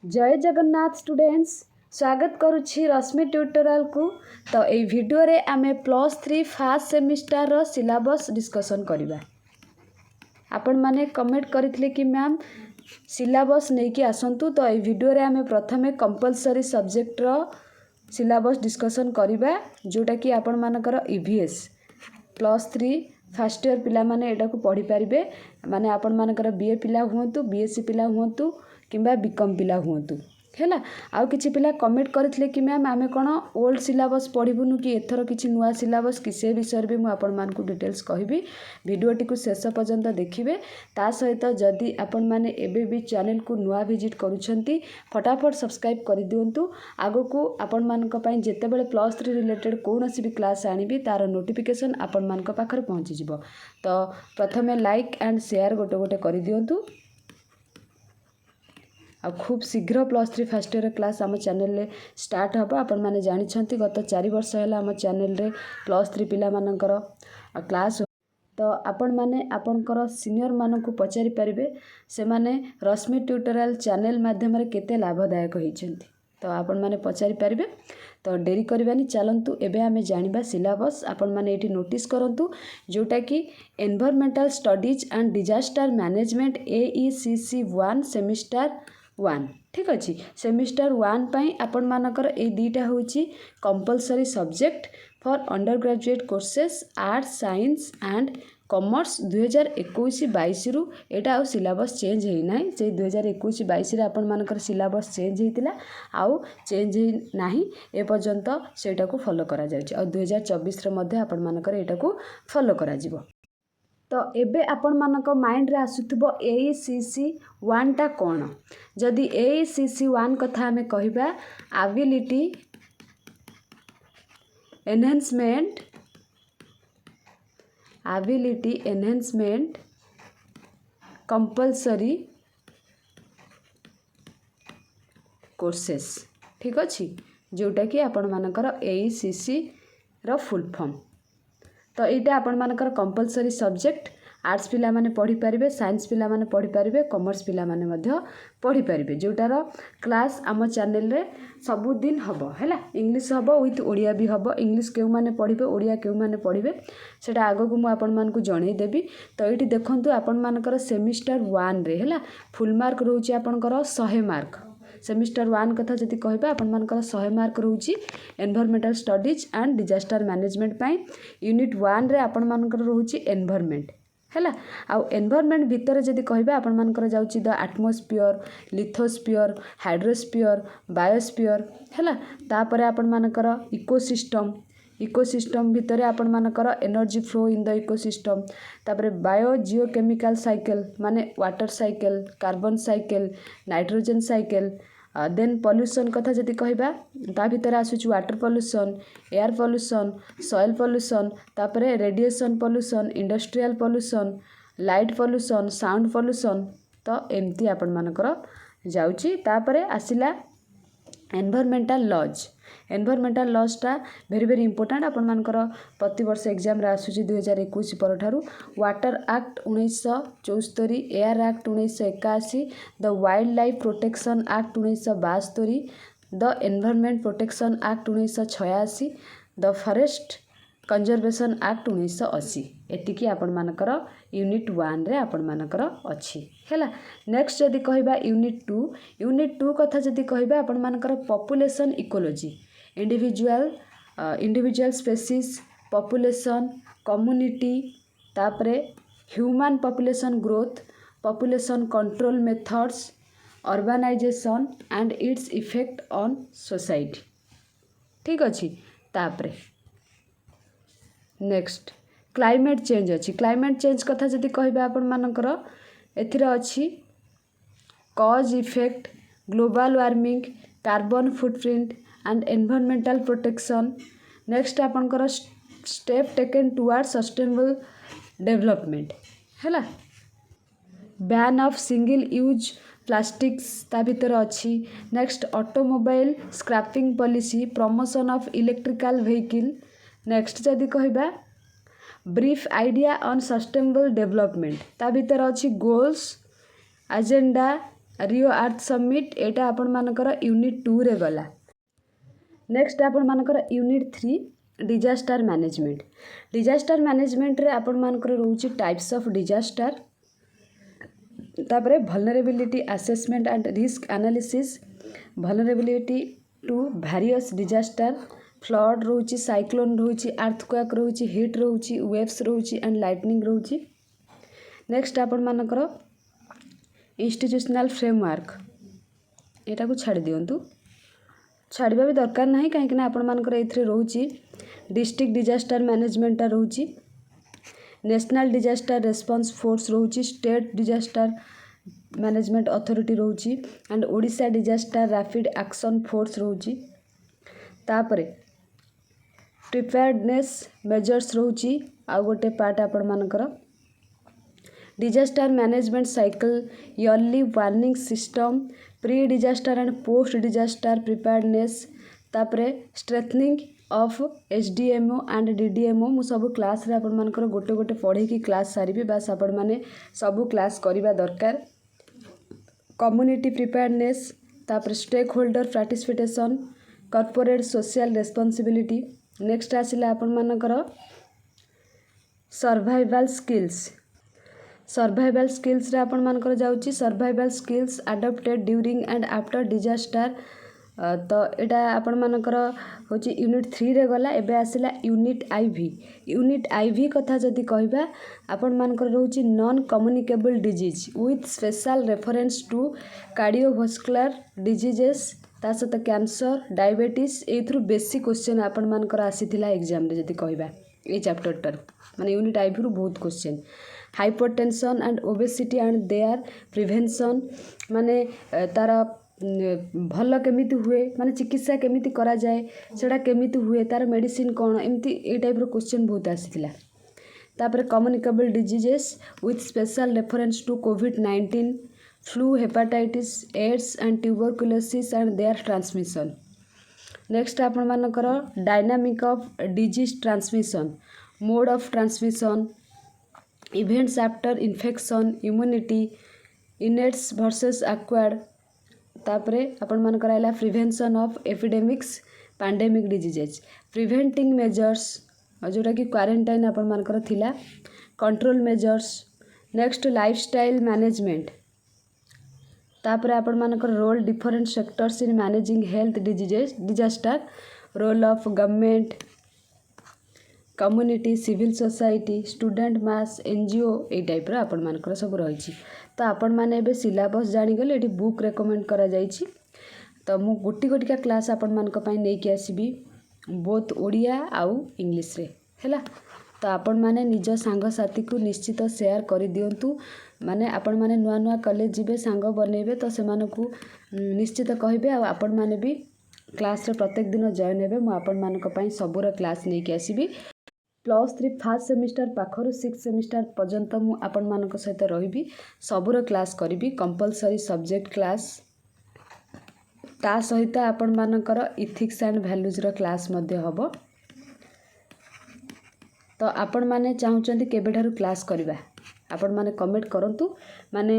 जय जगन्नाथ स्टूडेंट्स स्वागत करुछि रश्मि ट्यूटोरियल को। तो ये वीडियो रे आमे +3 फर्स्ट सेमिस्टर रो सिलेबस डिस्कशन करिबा। आपण माने कमेंट करथिले कि मैम सिलेबस नै कि आसंतु। तो ये वीडियो रे आमे प्रथमे कंपलसरी सब्जेक्ट रो सिलेबस डिस्कशन करिबा, जोटा कि आपण मानकर ईवीएस +3 फर्स्ट ईयर पिला माने एटा को पढ़ी पारिबे। माने आपण मानकर बीए पिला हुंतु, बीएससी पिला हुंतु किंबा बीकॉम पिला हुंतु हैला। आउ किछि पिला कमेंट करथिले कि मैम आमे कोन ओल्ड सिलेबस पढ़िबुनु कि एथरो किछि नुवा सिलेबस कि से विषय भी मु आपण मान को डिटेल्स कहबी। वीडियोटी को शेष पर्यंत देखिबे। ता सहित जदि आपण माने एबे भी चैनल को नुवा विजिट करूछंती फटाफट सब्सक्राइब कर दियंतु। आगो को आपण मान को पई जेतेबेले +3 रिलेटेड कोनोसी भी क्लास आनिबी तार नोटिफिकेशन आपण मान को पाखर पहुंची जिवो। तो प्रथमे लाइक एंड शेयर गोटे गोटे कर दियंतु। आ खूब शीघ्र +3 फर्स्ट ईयर क्लास आम चैनल रे स्टार्ट हम। आपण माने जानिछंती गत 4 वर्ष है आम चैनल रे +3 पिला मानकर क्लास। तो आपण माने आपनकर सीनियर मानन को पचारि परिबे से माने रश्मि ट्यूटोरियल चैनल माध्यम रे केते लाभदायक होइछंती। तो आपण माने पचारि परिबे। तो डेरी करबानी चलंतु एबे आमे जानिबा सिलेबस। आपण माने एठी नोटिस करंतु जोटा कि environmental studies and disaster management AECC 1 semester 1 ठीक अच्छी। सेमिस्टर 1 पाई आपण मानकर ए दीटा होची compulsory subject for under graduate courses arts science and commerce 2021-22 रु एटा आउ सिलेबस चेंज हेई नाही। से 2021-22 रे आपण मानकर सिलेबस चेंज हेतिला आउ चेंज हेई नाही ए पर्यंत सेटा को फॉलो करा जायछि। आ 2024 रे मध्ये आपण मानकर एटा को फॉलो करा जिवो। तो एबे आपण मानक माइंड रे आसुथबो AECC 1 टा कोन। जदि AECC 1 कथा हमें कहिबा एबिलिटी एनहांसमेंट कंपलसरी कोर्सेस ठीक अच्छी, जोटा कि आपण मानकर AECC रो फुल फॉर्म। तो यहाँ आपण मानकर कंपलसरी सब्जेक्ट आर्ट्स पिला माने पढ़ी पारिबे, साइंस पिला माने पढ़ी पारिबे, कॉमर्स पिला माने मध्य पढ़ी पारिबे। जोटार क्लास आम चैनल रे सबु दिन हबो हैला। इंग्लिश हबो विथ ओडिया भी हबो। इंग्लिश केउ माने पढ़िबे, ओडिया केउ माने पढ़िबे सेटा आगो को मु आपण मान को जणै देबी। तो एठी देखंतु आपण मानकर सेमिस्टर 1 रे हैला फुल मार्क रहउची आपनकर 100 मार्क। सेमिस्टर 1 कथा जति कहबा आपण मानकर 100 मार्क रहउची environmental studies and disaster management पाई। यूनिट 1 रे आपण मानकर रहउची एनवायरमेंट हैला। आउ एनवायरमेंट भितर जति कहबा आपण मानकर जाउची the atmosphere, lithosphere, hydrosphere, biosphere हैला। तापरे आपण मानकर इकोसिस्टम भितर आपण मानकर energy flow in the ecosystem. तापरे बायो जियोकेमिकल साइकिल माने water cycle, carbon cycle, nitrogen cycle. Then pollution कथा जति कहबा ता भितर आसुची water pollution, air pollution, soil pollution, तापरे radiation pollution, industrial pollution, light pollution, sound pollution. तो एमती आपण मानकर जाउची। तापरे आसिला एनवायरमेंटल लॉज। एनवायरमेंटल लॉज टा वेरी वेरी इंपोर्टेंट आपण मानकर प्रति वर्ष एग्जाम रे आसुची 2021 पर ठारू। Water act 1974, air act 1981, the wild life protection act 1972, the environment protection act 1986, the forest conservation act 1980। एतिकी आपण मानकर यूनिट 1 रे आपण मानकर अछि हैला। नेक्स्ट जदि कहबा यूनिट 2 कथा जदि कहबा आपण मानकर population ecology, individual species, population, community, तापरे human population growth, population control methods, urbanisation and its effect on society ठीक अछि। तापरे नेक्स्ट क्लाइमेट चेंज अच्छी। क्लाइमेट चेंज कथा जदि कहबा आपण मानकर एथिरा अच्छी cause effect, global warming, carbon footprint and environmental protection. Next आपनकर step taken toward sustainable development हैला। Ban of single use plastics ता भीतर अच्छी। Next automobile scrapping policy, promotion of electrical vehicle. Next जदि कहबा brief idea on sustainable development ता भीतर अच्छी गोल्स, एजेंडा रियो अर्थ समिट एटा आपण मानकर यूनिट 2 रे गला। नेक्स्ट आपण मानकर unit 3 disaster management. Disaster management रे आपण मानकर रहउची टाइप्स ऑफ डिजास्टर, तापरे vulnerability assessment and risk analysis, vulnerability to various disaster, flood रहउची, साइक्लोन रहउची, अर्थक्वेक रहउची, हिट रहउची, वेव्स रहउची एंड लाइटनिंग रहउची। नेक्स्ट आपण मानकर इंस्टीट्यूशनल फ्रेमवर्क एटा को छाड़ दियंतु, छाड़बा भी दरकार नहीं कहीं आपण मानकर एथरे रहउची डिस्ट्रिक्ट डिजास्टर मैनेजमेंट रहउची, नेशनल डिजास्टर रेस्पॉन्स फोर्स रहउची, स्टेट डिजास्टर मैनेजमेंट अथॉरिटी रहउची and Odisha disaster rapid action force रहउची। तापरे प्रिपेयर्डनेस मेजर्स रहउची आ गोटे पार्ट आपण मानकर disaster management cycle, early warning system, pre disaster and post disaster preparedness, तापरे स्ट्रेथनिंग ऑफ एसडीएमओ एंड डीडीएमओ। मु सब क्लास रे आपण मानकर गोटे गोटे पढ़े की क्लास सारिबे, बस आपण माने सब क्लास करिबा दरकार। कम्युनिटी प्रिपेयर्डनेस, तापरे stakeholder participation, corporate social responsibility. Next आसिला आपण मानकर सर्वाइवल स्किल्स। सर्वाइवल स्किल्स रे आपण मानकर जाउची survival skills adopted during and after disaster. तो एटा आपण मानकर होची यूनिट 3 रे गला। एबे आसिला यूनिट आईवी। यूनिट आईवी कथा जदि कहबा आपण मानकर रहउची non communicable disease with special reference to cardiovascular diseases, ता सहित कैंसर, डायबिटीज। एथरु बेसिक क्वेश्चन आपण मानकर आसीथिला एग्जाम रे जदि कहबा ए चैप्टर टर माने यूनिट आईवी रु बहुत question. Hypertension and obesity and their prevention, माने तार भल केमिति हुए, माने चिकित्सा केमिति करा जाए, सेटा केमिति हुए, तार मेडिसिन कौन, एमती ए टाइप रो क्वेश्चन बहुत आसीथिला। तापर communicable diseases with special reference to कोविड-19, flu, hepatitis, AIDS and tuberculosis and their transmission. Next आपण मानकर dynamic of disease transmission, mode of transmission, events after infection, immunity, innates versus acquired. तापरे आपण मानकर आइला prevention of epidemics, pandemic diseases, preventing measures जोटा कि quarantine आपण मानकर थिला, control measures. Next lifestyle management, तापरे आपण मानकर role different sectors in managing health diseases disaster, role of government, community, civil society, student mass, NGO ए टाइप रो आपण मानकर सब रही। तो आपण माने एबे सिलेबस जानी गले, एटी बुक रेकमेंड करा जाईची। तो मु गोटी गोटिका क्लास आपण मानक पई नै कि आसीबी बोथ ओडिया आउ इंग्लिश रे हैला। तो आपण माने निज सांग साथी को निश्चित शेयर कर दियंतु, माने आपण माने नुआ नुआ कॉलेज जिबे सांग बनेबे तो से मानकु निश्चित कहबे आ आपण माने भी क्लास रे प्रत्येक दिन जॉइन हेबे। मु आपण मानक पई सबुर क्लास नै कि आसीबी। +3 फर्स्ट सेमिस्टर पाखरु 6 सेमिस्टर पर्यंत मु आपण मानक सहित रहिबी, सबुर क्लास करिबी, कंपलसरी सब्जेक्ट क्लास, ता सहित आपण मानकर इथिक्स एंड वैल्यूज रो क्लास मध्ये हबो। तो आपण माने चाहुचंती केबेठारु क्लास करिबा, आपण माने कमेंट करंतु, माने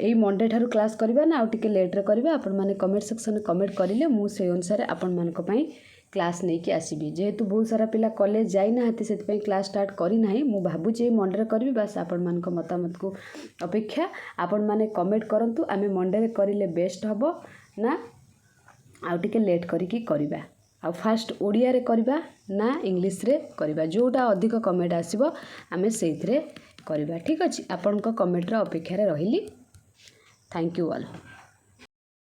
एई मंडे ठारु क्लास करिबा ना आ टिके लेट रे करिबा। आपण माने कमेंट सेक्शन में कमेंट करिले मु से अनुसार आपण मानक पई क्लास नहीं कि आसीबी। जेहेतु बहुत सारा पिला कॉलेज जाई ना हाथी से क्लास स्टार्ट करी नाही, मु भाबुची मंडे रे करबी। बस आपण मानक मतामत को अपेक्षा आपण माने कमेंट करंतु, आमे मंडे रे करिले बेस्ट हबो ना आ टिके लेट करिकी करिबा। आ फास्ट ओडिया रे करिबा ना इंग्लिश रे करिबा, जोटा अधिक कमेंट आसीबो आमे सेइथरे करिबा। ठीक अछि, आपनक कमेंट रे अपेक्षा रे रहिली। Thank you all.